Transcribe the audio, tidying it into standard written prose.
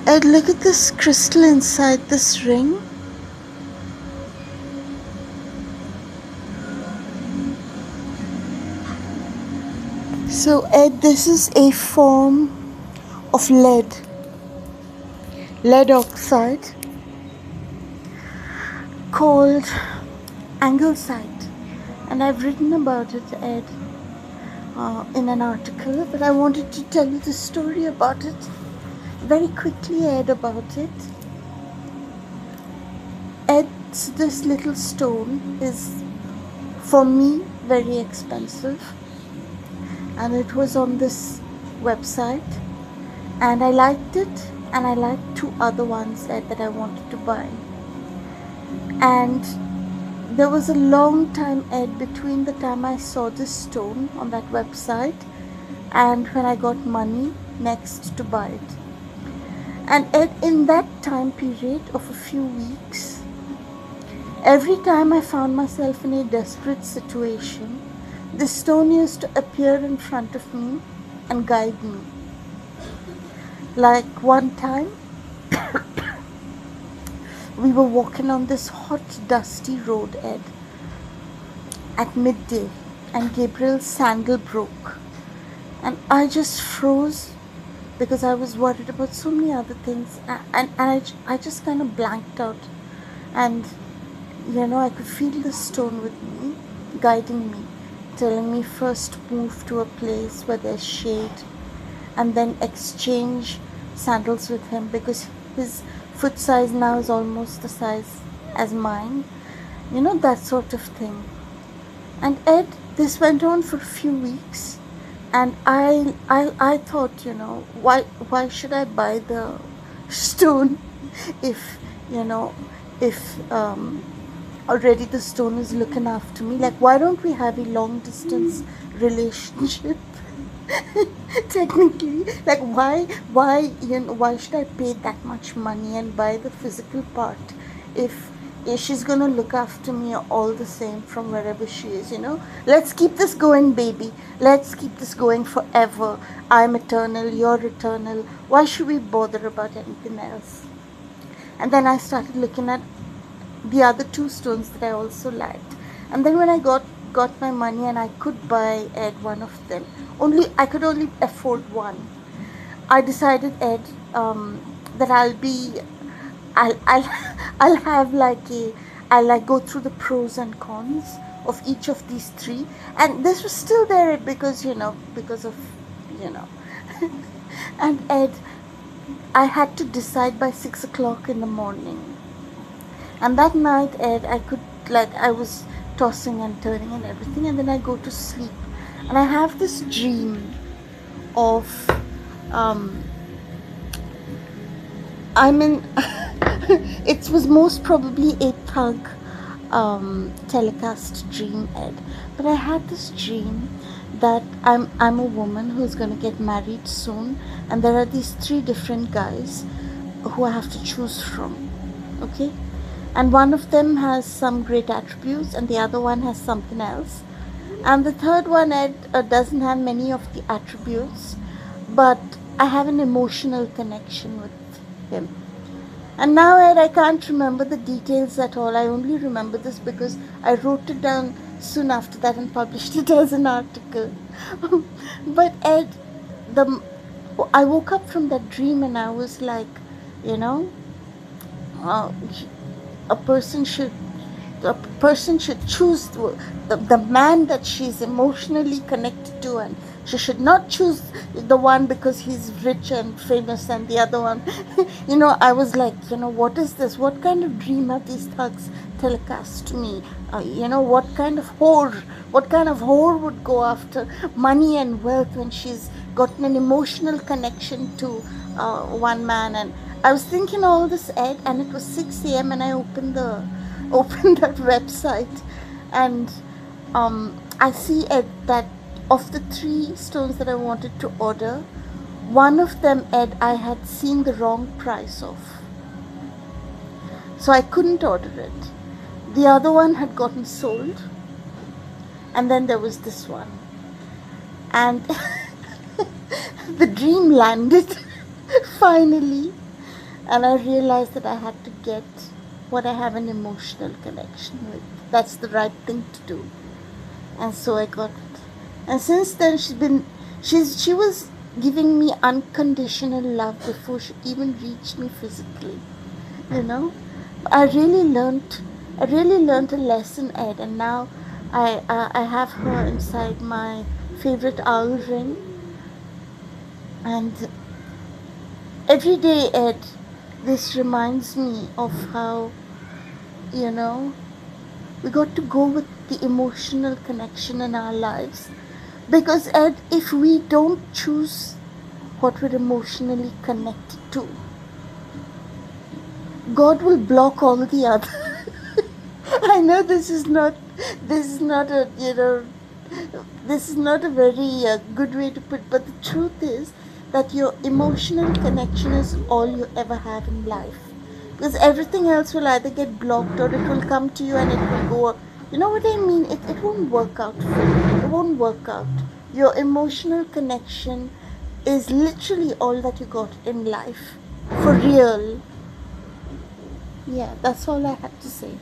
Ed, look at this crystal inside this ring. So Ed, this is a form of lead oxide called Anglesite, and I've written about it, Ed, in an article, but I wanted to tell you the story about it very quickly, Ed, about it. Ed, this little stone is, for me, very expensive, and it was on this website, and I liked it, and I liked two other ones, Ed, that I wanted to buy. And there was a long time, Ed, between the time I saw this stone on that website and when I got money next to buy it. And Ed, in that time period of a few weeks, every time I found myself in a desperate situation, this stone used to appear in front of me and guide me. Like one time, we were walking on this hot, dusty road, Ed, at midday, and Gabriel's sandal broke. And I just froze because I was worried about so many other things. And I just kind of blanked out. And, I could feel the stone with me, guiding me, telling me first move to a place where there's shade and then exchange sandals with him because his foot size now is almost the size as mine, that sort of thing. And Ed, this went on for a few weeks, and I thought, why should I buy the stone if already the stone is looking after me? Like, why don't we have a long distance relationship? Technically, like, why should I pay that much money and buy the physical part if she's gonna look after me all the same from wherever she is? Let's keep this going, baby. Let's keep this going forever. I'm eternal, you're eternal. Why should we bother about anything else? And then I started looking at the other two stones that I also liked, and then when I got my money and I could buy, Ed, one of them, I could only afford one. I decided, Ed, that I'll have I'll go through the pros and cons of each of these three, and this was still there because of and Ed, I had to decide by 6 o'clock in the morning, and that night, Ed, I was tossing and turning and everything, and then I go to sleep, and I have this dream of it was most probably a thug telecast dream, Ed, but I had this dream that I'm a woman who's going to get married soon, and there are these three different guys who I have to choose from, okay? And one of them has some great attributes and the other one has something else, and the third one, Ed, doesn't have many of the attributes, but I have an emotional connection with him. And now, Ed, I can't remember the details at all. I only remember this because I wrote it down soon after that and published it as an article. But Ed, I woke up from that dream and I was like, a person should choose the man that she's emotionally connected to, and she should not choose the one because he's rich and famous and the other one I was like, what is this? What kind of dream have these thugs telecast to me? What kind of whore would go after money and wealth when she's gotten an emotional connection to one man? And I was thinking all this, Ed, and it was 6 a.m. and I opened that website, and I see, Ed, that of the three stones that I wanted to order, one of them, Ed, I had seen the wrong price of, so I couldn't order it. The other one had gotten sold, and then there was this one, and the dream landed finally. And I realized that I had to get what I have an emotional connection with. That's the right thing to do. And so I got it. And since then she was giving me unconditional love before she even reached me physically. You know? I really learned a lesson, Ed, and now I have her inside my favorite owl ring. And every day, Ed, this reminds me of how, you know, we got to go with the emotional connection in our lives. Because, Ed, if we don't choose what we're emotionally connected to, God will block all the other. I know this is not a, this is not a very good way to put, but the truth is that your emotional connection is all you ever have in life. Because everything else will either get blocked or it will come to you and it will go. You know what I mean? It won't work out for you. It won't work out. Your emotional connection is literally all that you got in life. For real. Yeah, that's all I had to say.